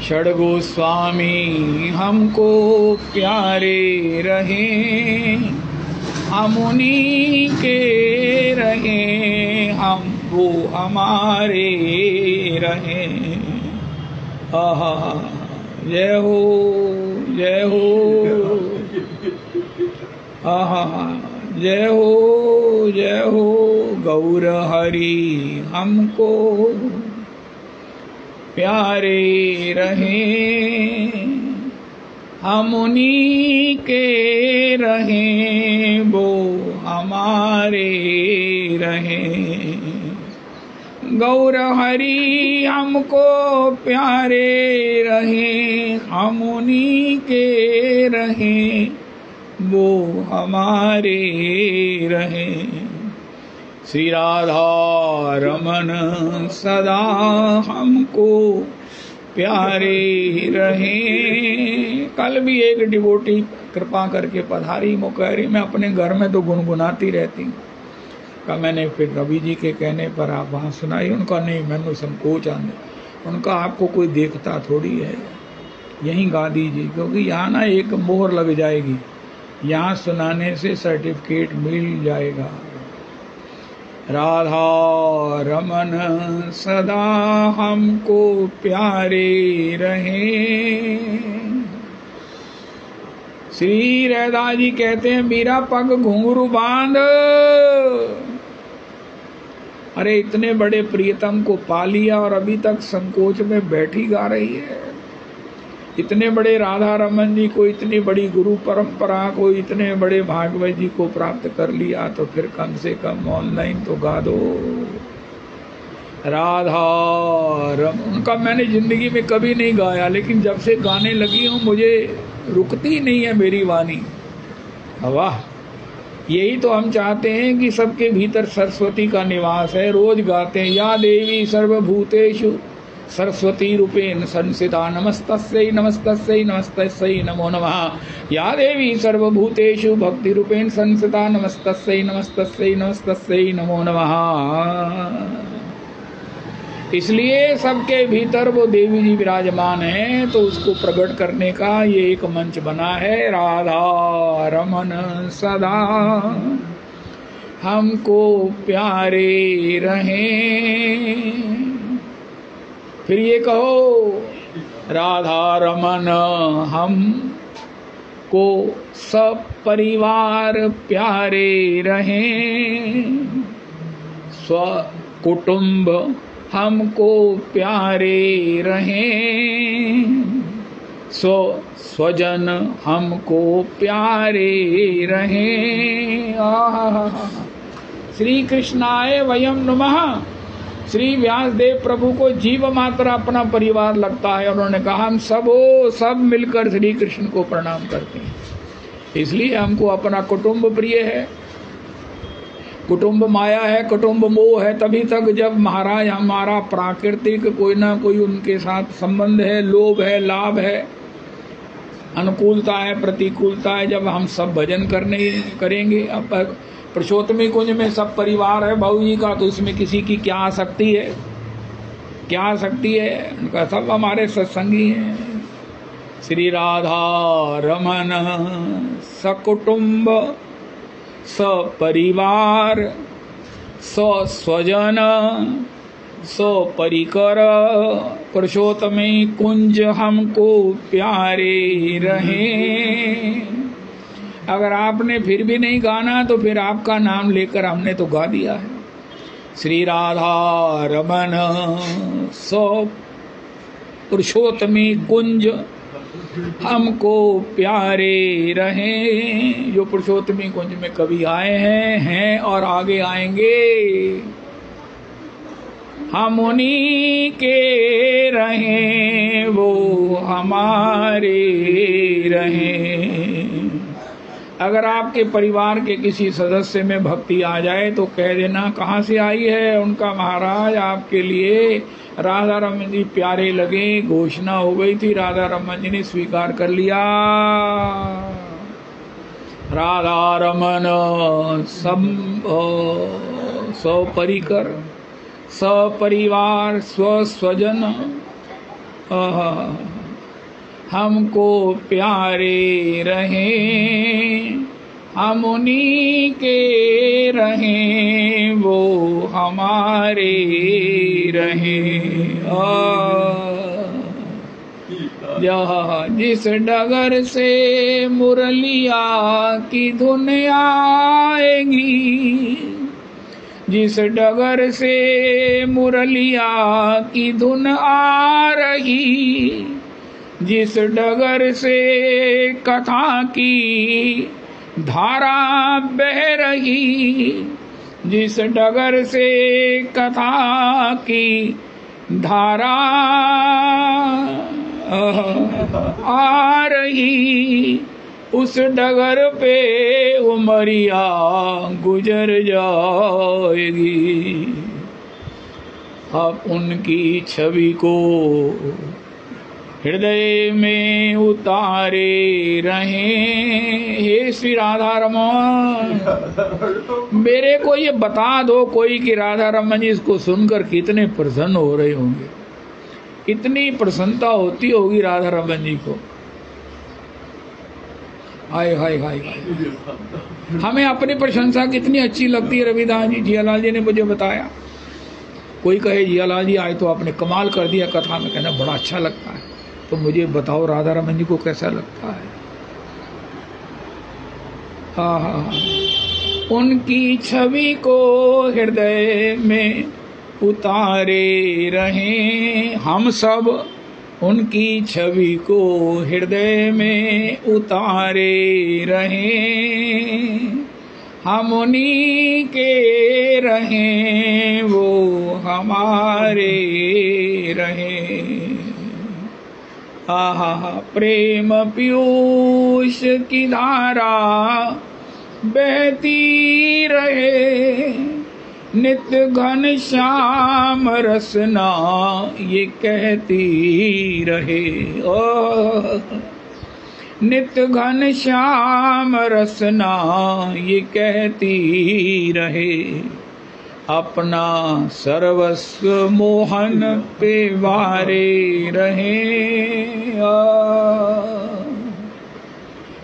षड गोस्वामी हमको प्यारे रहें, हम उन्हीं के रहें, हम वो हमारे रहें। जय हो। जय हो, आहा जय हो जय हो। गौर हरि हमको प्यारे रहें, हम उन्हीं के रहें, वो हमारे रहें। गौर हरि हमको प्यारे रहें, हम उन्हीं के रहें, वो हमारे रहें। श्री राधा रमन सदा हमको प्यारे रहें। कल भी एक डिवोटी कृपा करके पधारी, वो कह रही मैं अपने घर में तो गुनगुनाती रहती हूँ। का मैंने फिर रवि जी के कहने पर आप वहाँ सुनाई। उनका नहीं, मैंने संकोच आने। उनका आपको कोई देखता थोड़ी है, यहीं गा दीजिए, क्योंकि यहाँ ना एक मोहर लग जाएगी, यहाँ सुनाने से सर्टिफिकेट मिल जाएगा। राधा रमन सदा हमको प्यारे रहें। श्री राधा जी कहते हैं मेरा पग घुंघरू बांध। अरे इतने बड़े प्रियतम को पा लिया और अभी तक संकोच में बैठी गा रही है। इतने बड़े राधा रमन जी को, इतनी बड़ी गुरु परंपरा को, इतने बड़े भागवत जी को प्राप्त कर लिया, तो फिर कम से कम ऑनलाइन तो गा दो। राधा रमन उनका मैंने जिंदगी में कभी नहीं गाया, लेकिन जब से गाने लगी हूँ मुझे रुकती नहीं है मेरी वाणी। वाह, यही तो हम चाहते हैं कि सबके भीतर सरस्वती का निवास है। रोज गाते हैं या देवी सर्वभूतेषु सरस्वती रूपेण संस्थिता नमस्तस्यै नमस्तस्यै नमस्तस्यै नमो नमः। या देवी सर्वभूतेषु भक्ति रूपेण संस्थिता नमस्तस्यै नमस्तस्यै नमस्तस्यै नमो नमः। इसलिए सबके भीतर वो देवी जी विराजमान है, तो उसको प्रकट करने का ये एक मंच बना है। राधा रमन सदा हमको प्यारे रहें। फिर ये कहो राधा रमन हम को सब परिवार प्यारे रहें। स्व कुटुंब हमको प्यारे रहें। स्वजन हमको प्यारे रहें। श्री कृष्णाय वयम नमः। श्री व्यासदेव प्रभु को जीव मात्र अपना परिवार लगता है। उन्होंने कहा हम सब मिलकर श्री कृष्ण को प्रणाम करते हैं। इसलिए हमको अपना कुटुंब प्रिय है। कुटुंब माया है, कुटुंब मोह है तभी तक जब महाराज हमारा प्राकृतिक कोई ना कोई उनके साथ संबंध है, लोभ है, लाभ है, अनुकूलता है, प्रतिकूलता है। जब हम सब भजन करेंगे। अब पुरुषोत्तमी कुंज में सब परिवार है बहू जी का, तो इसमें किसी की क्या आसक्ति है? क्या आसक्ति है? उनका सब हमारे सत्संगी हैं। श्री राधा रमन सकुटुंब सपरिवार स्वजन सपरिकर पुरुषोत्तमी कुंज हमको प्यारे रहें। अगर आपने फिर भी नहीं गाना तो फिर आपका नाम लेकर हमने तो गा दिया है। श्री राधा रमन सो पुरुषोत्तमी कुंज हमको प्यारे रहें। जो पुरुषोत्तमी कुंज में कभी आए हैं और आगे आएंगे, हम उन्हीं के रहें, वो हमारे रहें। अगर आपके परिवार के किसी सदस्य में भक्ति आ जाए तो कह देना कहाँ से आई है। उनका महाराज आपके लिए राधा रमन जी प्यारे लगे, घोषणा हो गई थी, राधा रमन जी ने स्वीकार कर लिया। राधा रमन सपरिकर सपरिवार स्वजन हमको प्यारे रहें, हम उन्हीं के रहें, वो हमारे रहें। जिस डगर से मुरलिया की धुन आएगी, जिस डगर से मुरलिया की धुन आ रही, जिस डगर से कथा की धारा बह रही, जिस डगर से कथा की धारा आ रही, उस डगर पे उमरिया गुजर जाएगी। अब उनकी छवि को हृदय में उतारे रहें। हे श्री राधा रमन, मेरे को ये बता दो कोई कि राधा रमन जी इसको सुनकर कितने प्रसन्न हो रहे होंगे, कितनी प्रसन्नता होती होगी राधा रमन जी को। हाय हाय हाय हाय, हमें अपनी प्रशंसा कितनी अच्छी लगती है। रविदास जी, जियालाल जी ने मुझे बताया, कोई कहे जियालाल जी आज तो आपने कमाल कर दिया कथा में, कहना बड़ा अच्छा लगता है। तो मुझे बताओ राधा रमन जी को कैसा लगता है। उनकी छवि को हृदय में उतारे रहें हम सब, उनकी छवि को हृदय में उतारे रहें। हम उन्हीं के रहें, वो हमारे रहें। आहा, प्रेम पीयूष की धारा बहती रहे, नित्य घन श्याम रसना ये कहती रहे। नित्य घन श्याम रसना ये कहती रहे। अपना सर्वस्व मोहन पे वारे रहे।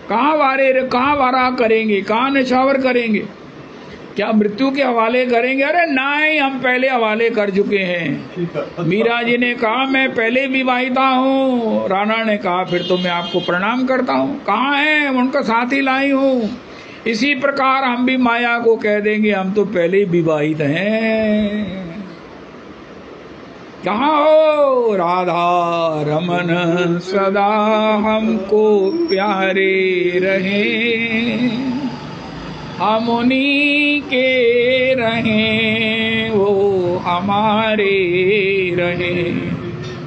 कहाँ वारा करेंगे, कहाँ निछावर करेंगे, क्या मृत्यु के हवाले करेंगे? अरे नहीं, हम पहले हवाले कर चुके हैं। मीरा जी ने कहा मैं पहले विवाहिता हूँ। राणा ने कहा फिर तो मैं आपको प्रणाम करता हूँ। कहाँ है? उनका साथी लाई हूँ। इसी प्रकार हम भी माया को कह देंगे हम तो पहले ही विवाहित हैं। कहाँ हो? राधा रमन सदा हमको प्यारे रहे, हम उन्हीं के रहें, वो हमारे रहें।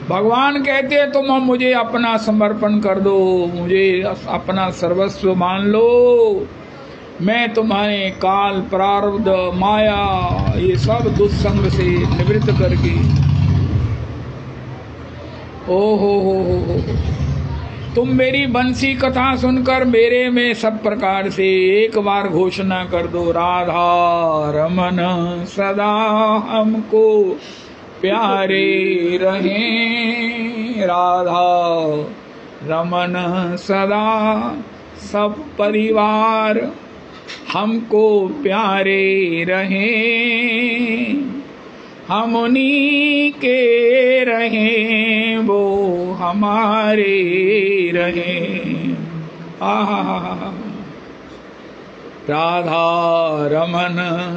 भगवान कहते हैं तुम मुझे अपना समर्पण कर दो, मुझे अपना सर्वस्व मान लो। मैं तुम्हारे काल प्रारब्ध माया ये सब दुस्संग से निवृत्त करके, ओ हो, तुम मेरी बंसी कथा सुनकर मेरे में सब प्रकार से एक बार घोषणा कर दो, राधा रमन सदा हमको प्यारे रहें। राधा रमन सदा सब परिवार हमको प्यारे रहें, हम उन्हीं के रहें, वो हमारे रहें। आहा, राधा रमन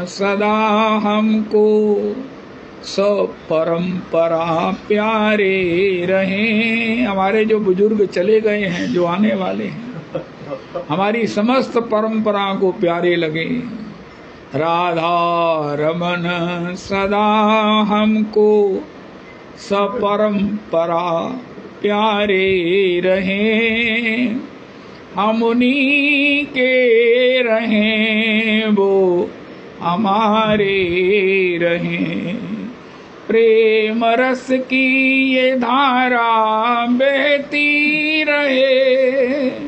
सदा हमको सब परंपरा प्यारे रहें। हमारे जो बुजुर्ग चले गए हैं, जो आने वाले हैं, हमारी समस्त परंपरा को प्यारे लगे। राधा रमन सदा हमको सब परंपरा प्यारे रहें, हम उन्हीं के रहें, वो हमारे रहें। प्रेम रस की ये धारा बहती रहे,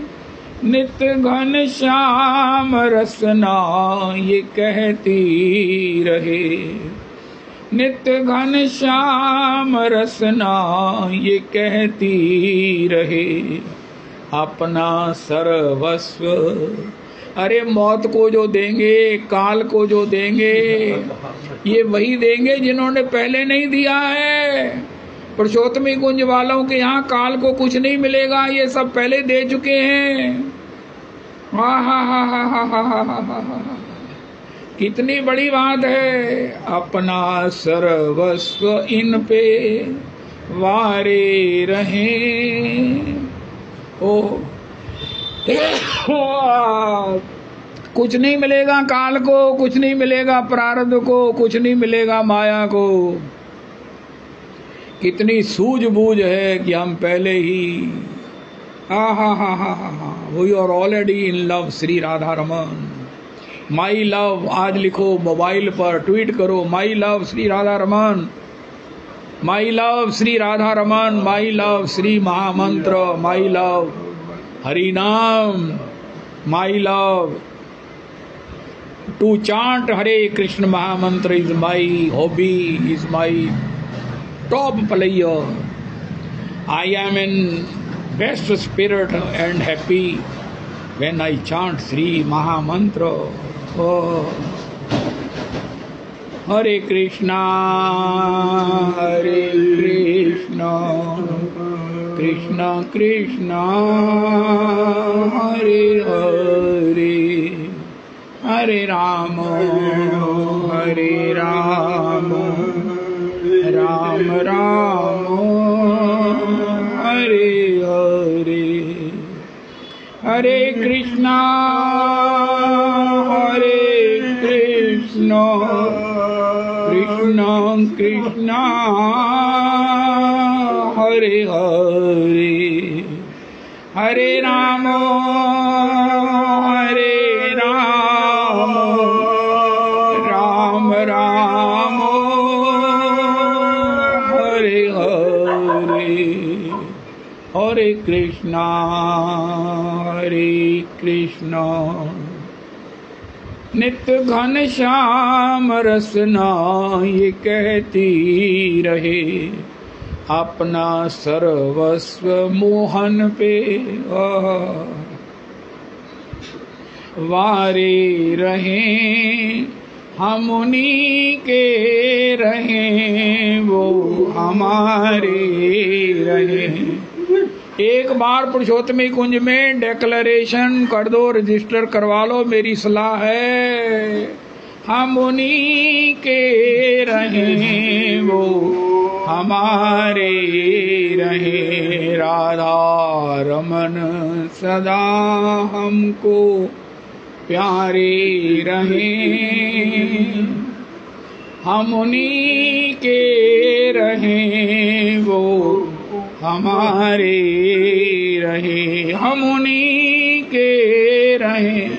नित्य घन श्याम रसना ये कहती रहे। नित्य घन श्याम रसना ये कहती रहे। अपना सर्वस्व, अरे मौत को जो देंगे, काल को जो देंगे, ये वही देंगे जिन्होंने पहले नहीं दिया है। पुरुषोत्तमी कुंज वालों के यहाँ काल को कुछ नहीं मिलेगा, ये सब पहले दे चुके हैं। हा हा हा हा हा हा हा हा हा हा। कितनी बड़ी बात है। अपना सर्वस्व इन पे वारे रहे। ओ कुछ नहीं मिलेगा काल को, कुछ नहीं मिलेगा प्रारब्ध को, कुछ नहीं मिलेगा माया को। कितनी सूझबूझ है कि हम पहले ही हा हा हा हा हा we are already in love Shri Radha Raman. My love आज लिखो मोबाइल पर, ट्वीट करो my love Shri Radha Raman, my love Shri Radha Raman, my love Shri mahamantra, my love Hari naam, my love to chant Hare Krishna mahamantra is my hobby, is my top player. I am in best spirit and happy when I chant Sri Mahamantra. Oh, Hare Krishna, Krishna Krishna, Hare Hare, Hare Rama, Hare Rama, Ram Ram Hare Hare, Hare Krishna Krishna Krishna Hare Hare, Hare Ram Ram Ram Hare Krishna नित्य घन श्याम रसना ये कहती रहे, अपना सर्वस्व मोहन पे वारे रहे, हम उन्हीं के रहें वो हमारे रहे। एक बार पुरुषोत्तमी कुंज में डेक्लरेशन कर दो, रजिस्टर करवा लो, मेरी सलाह है। हम उन्हीं के रहें वो हमारे रहे, राधा रमन सदा हमको प्यारे रहे, हम उन्हीं के रहें वो हमारे रहे, हम उन्हीं के रहें,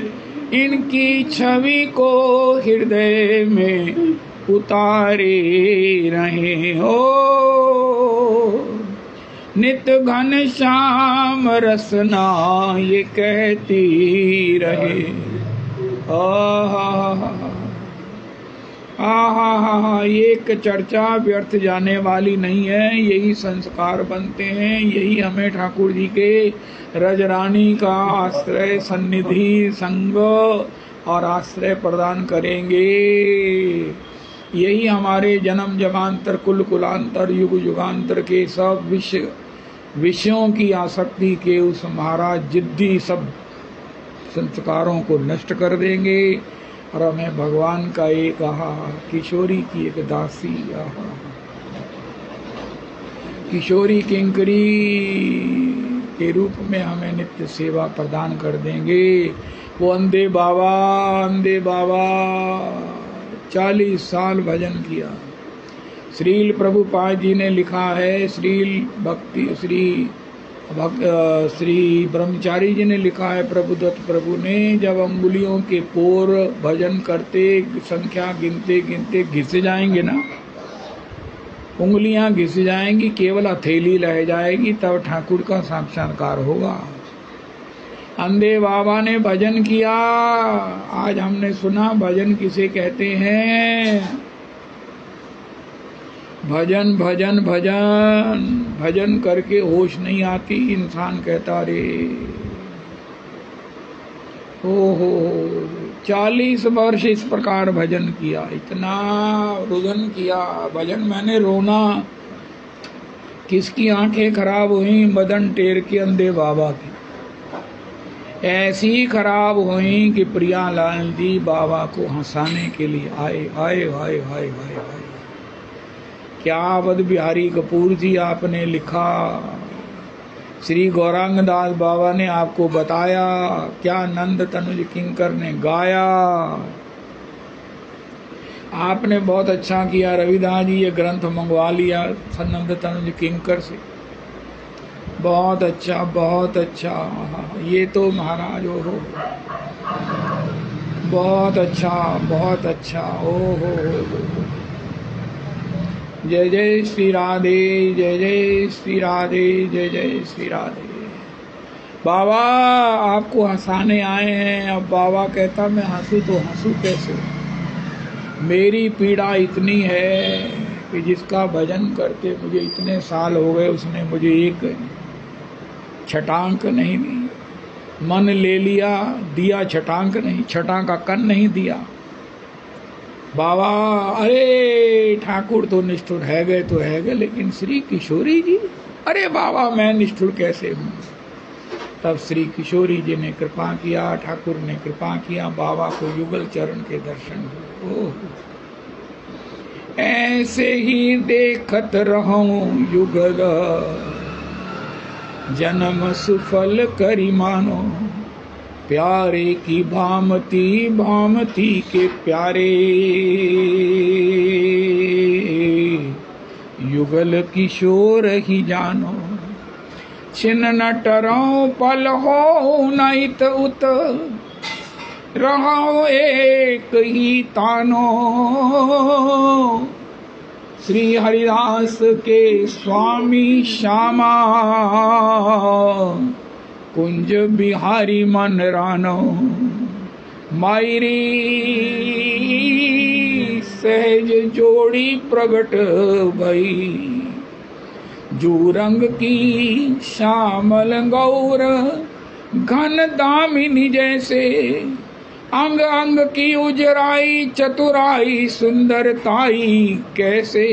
इनकी छवि को हृदय में उतारे रहें। ओ नित्य घन श्याम रसना ये कहती रहे, एक चर्चा व्यर्थ जाने वाली नहीं है। यही संस्कार बनते हैं, यही हमें ठाकुर जी के रजरानी का आश्रय सन्निधि संग और आश्रय प्रदान करेंगे। यही हमारे जन्म जन्मांतर कुल कुलांतर युग युगांतर के सब विषयों की आसक्ति के उस महाराज जिद्दी सब संस्कारों को नष्ट कर देंगे और हमें भगवान का एक किशोरी की एक दासी किशोरी किंकरी के रूप में हमें नित्य सेवा प्रदान कर देंगे। वो अंधे बाबा 40 साल भजन किया। श्रील प्रभुपाद जी ने लिखा है, श्री ब्रह्मचारी जी ने लिखा है, प्रभुदत्त प्रभु ने, जब अंगुलियों के पोर भजन करते संख्या गिनते गिनते घिस जाएंगे ना, उंगलियां घिस जाएंगी, केवल हथेली रह जाएगी, तब ठाकुर का साक्षात्कार होगा। अंधे बाबा ने भजन किया। आज हमने सुना भजन किसे कहते हैं। भजन भजन भजन भजन करके होश नहीं आती, इंसान कहता रे हो 40 वर्ष इस प्रकार भजन किया, इतना रुदन किया भजन। मैंने रोना किसकी आंखें खराब हुई? मदन टेर के अंधे बाबा की ऐसी खराब हुई कि प्रियालाल जी बाबा को हंसाने के लिए आए। आए हाय हाय हाय हाय, क्या अवध बिहारी कपूर जी आपने लिखा, श्री गौरांग दास बाबा ने आपको बताया, क्या नंद तनुज किंकर ने गाया। आपने बहुत अच्छा किया रविदास जी, ये ग्रंथ मंगवा लिया नंद तनुज किंकर से। बहुत अच्छा, बहुत अच्छा। ये तो महाराज हो, बहुत अच्छा, बहुत अच्छा। ओ हो। जय जय श्री राधे, जय जय श्री राधे, जय जय श्री राधे। बाबा आपको हंसाने आए हैं। अब बाबा कहता मैं हंसूं तो हंसूं कैसे? मेरी पीड़ा इतनी है कि जिसका भजन करते मुझे इतने साल हो गए, उसने मुझे एक छटांक नहीं दी। मन ले लिया, दिया छटांक नहीं, छटां का कन नहीं दिया। बाबा अरे ठाकुर तो निष्ठुर है गए तो है गए, लेकिन श्री किशोरी जी, अरे बाबा मैं निष्ठुर कैसे हूँ? तब श्री किशोरी जी ने कृपा किया, ठाकुर ने कृपा किया, बाबा को युगल चरण के दर्शन हुए। ऐसे ही देखत रहूं युगल, जन्म सुफल करी मानो, प्यारे की भामती भामती के प्यारे, युगल किशोर ही जानो। छिन न टरो पल हो न इत उत, रहो एक ही तानो। श्री हरिदास के स्वामी श्यामा, कुंज बिहारी मन रानो। मायरी सहज जोड़ी प्रगट भई, जू रंग की श्यामल गौर, घन दामिनी जैसे, अंग अंग की उजराई चतुराई सुंदरताई कैसे।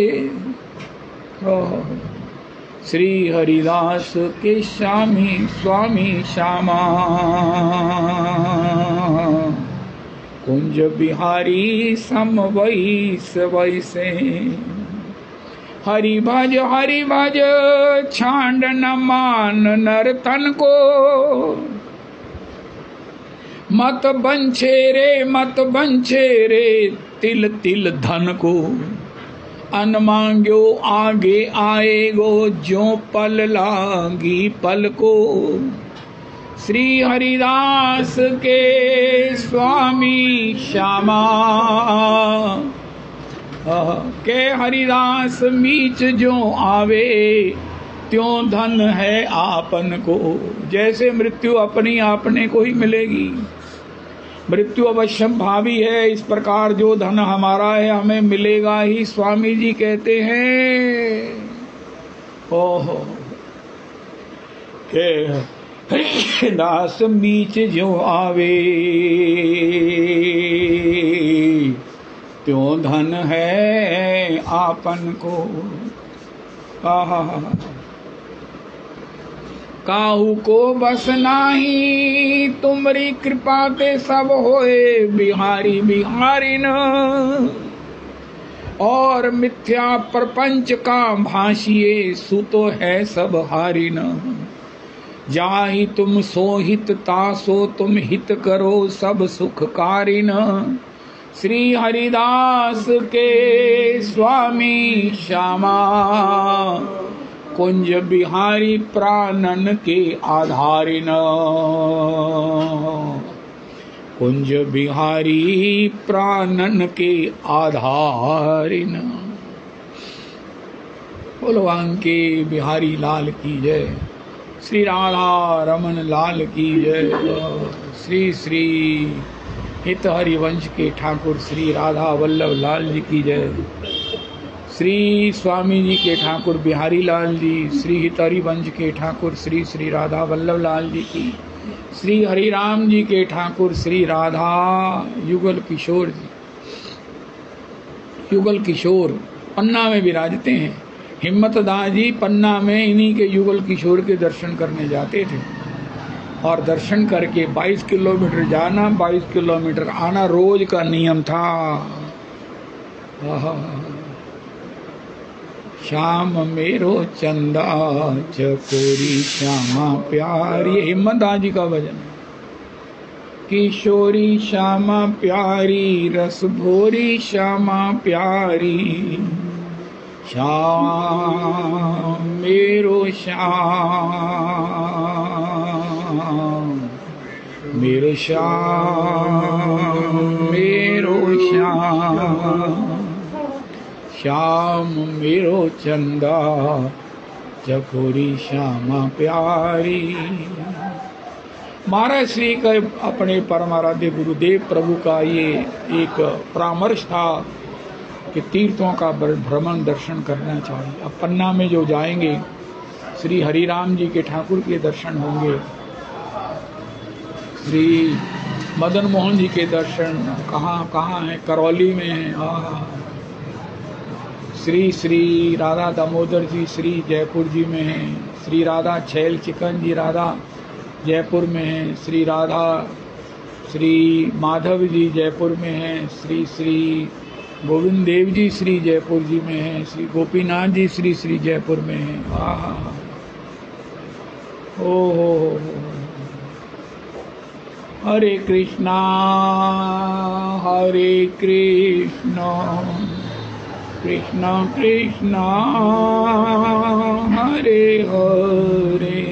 श्री हरिदास के स्वामी श्यामा, कुंज बिहारी सम वैस वैसे। हरि भज छांड न मान नर तन को, मत बंछे रे तिल तिल धन को। अन मांग्यो आगे आएगो, ज्यों पल लागी पल को। श्री हरिदास के स्वामी श्यामा, के हरिदास मीच जो आवे, त्यों धन है आपन को। जैसे मृत्यु अपनी आपने को ही मिलेगी, मृत्यु अवश्य भावी है, इस प्रकार जो धन हमारा है हमें मिलेगा ही। स्वामी जी कहते हैं ओहो के हरिदास मीच जो आवे, त्यों धन है आपन को। काहू को बस नाही, तुमरी कृपा ते सब होए बिहारी बिहारी न। और मिथ्या प्रपंच का भाषिए, सुतो है सब हारी न। जाहि तुम सोहित तासो, तुम हित करो सब सुखकारी न। श्री हरिदास के स्वामी श्यामा, कुंज बिहारी प्राणन के आधारिन। कुंज बिहारी प्राणन के आधारिन। बोलवान के बिहारी लाल की जय। श्री राधा रमन लाल की जय। श्री श्री हित हरिवंश के ठाकुर श्री राधा वल्लभ लाल जी की जय। श्री स्वामी जी के ठाकुर बिहारी लाल जी, श्री हित हरिवंश के ठाकुर श्री श्री राधा वल्लभ लाल जी की, श्री हरिराम जी के ठाकुर श्री राधा युगल किशोर जी। युगल किशोर पन्ना में विराजते हैं। हिम्मतदास जी पन्ना में इन्हीं के युगल किशोर के दर्शन करने जाते थे और दर्शन करके 22 किलोमीटर जाना 22 किलोमीटर आना रोज का नियम था। श्याम मेरो चंदा चकोरी श्यामा प्यारी, हिम्मतदास जी का भजन। किशोरी श्यामा प्यारी रस भोरी श्यामा प्यारी, श्याम मेरो श्याम मेरो श्याम मेरो श्याम, श्याम मेरो चंदा चकोरी श्यामा प्यारी। महाराज श्री का अपने परमाराध्य गुरुदेव प्रभु का ये एक परामर्श था कि तीर्थों का भ्रमण दर्शन करना चाहिए। अब पन्ना में जो जाएंगे श्री हरिराम जी के ठाकुर के दर्शन होंगे, श्री मदन मोहन जी के दर्शन कहाँ हैं, करौली में हैं। श्री श्री राधा दामोदर जी श्री जयपुर जी में हैं, श्री राधा छैल चिकन जी राधा जयपुर में हैं, श्री राधा श्री माधव जी जयपुर में हैं, श्री श्री गोविंद देव जी श्री जयपुर जी में हैं, श्री गोपीनाथ जी श्री श्री जयपुर में हैं। ओ हरे कृष्णा कृष्णा कृष्णा हरे हरे,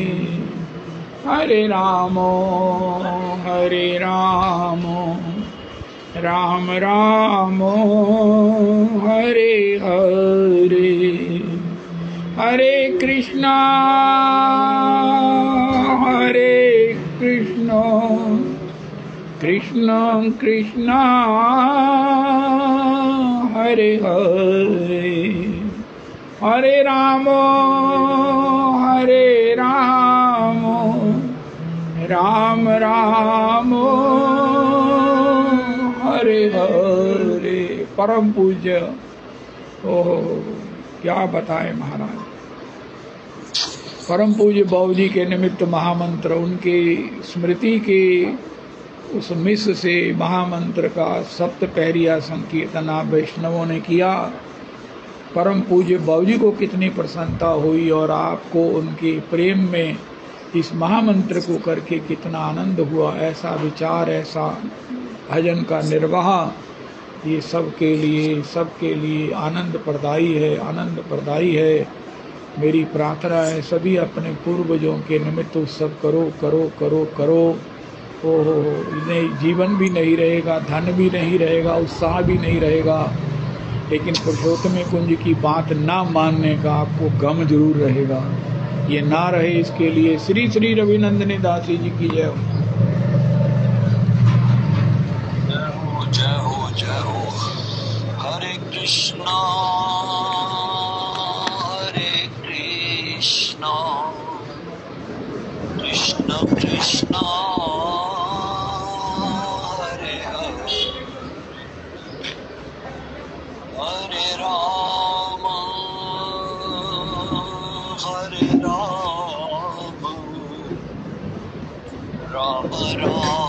हरे राम राम राम हरे हरे, हरे कृष्णा कृष्णा कृष्णा हरे हरे, हरे राम राम राम हरे हरे। परम पूज्य, ओह क्या बताए महाराज, परम पूज्य बाबू जी के निमित्त महामंत्र, उनके स्मृति के उस मिस से महामंत्र का सप्तपहरिया संकीर्तन आप वैष्णवों ने किया। परम पूज्य बाबू जी को कितनी प्रसन्नता हुई और आपको उनके प्रेम में इस महामंत्र को करके कितना आनंद हुआ। ऐसा विचार, ऐसा भजन का निर्वाह, ये सबके लिए आनंद प्रदायी है। मेरी प्रार्थना है सभी अपने पूर्वजों के निमित्त उत्सव करो। ओहो, इन्हें जीवन भी नहीं रहेगा, धन भी नहीं रहेगा, उत्साह भी नहीं रहेगा, लेकिन पुरुषोत्तम कुंज की बात ना मानने का आपको गम जरूर रहेगा। ये ना रहे इसके लिए श्री श्री रविनंदनी दासी जी की जय हो। जय हो। हरे कृष्णा कृष्णा कृष्णा हरे हरे, हरे राम राम राम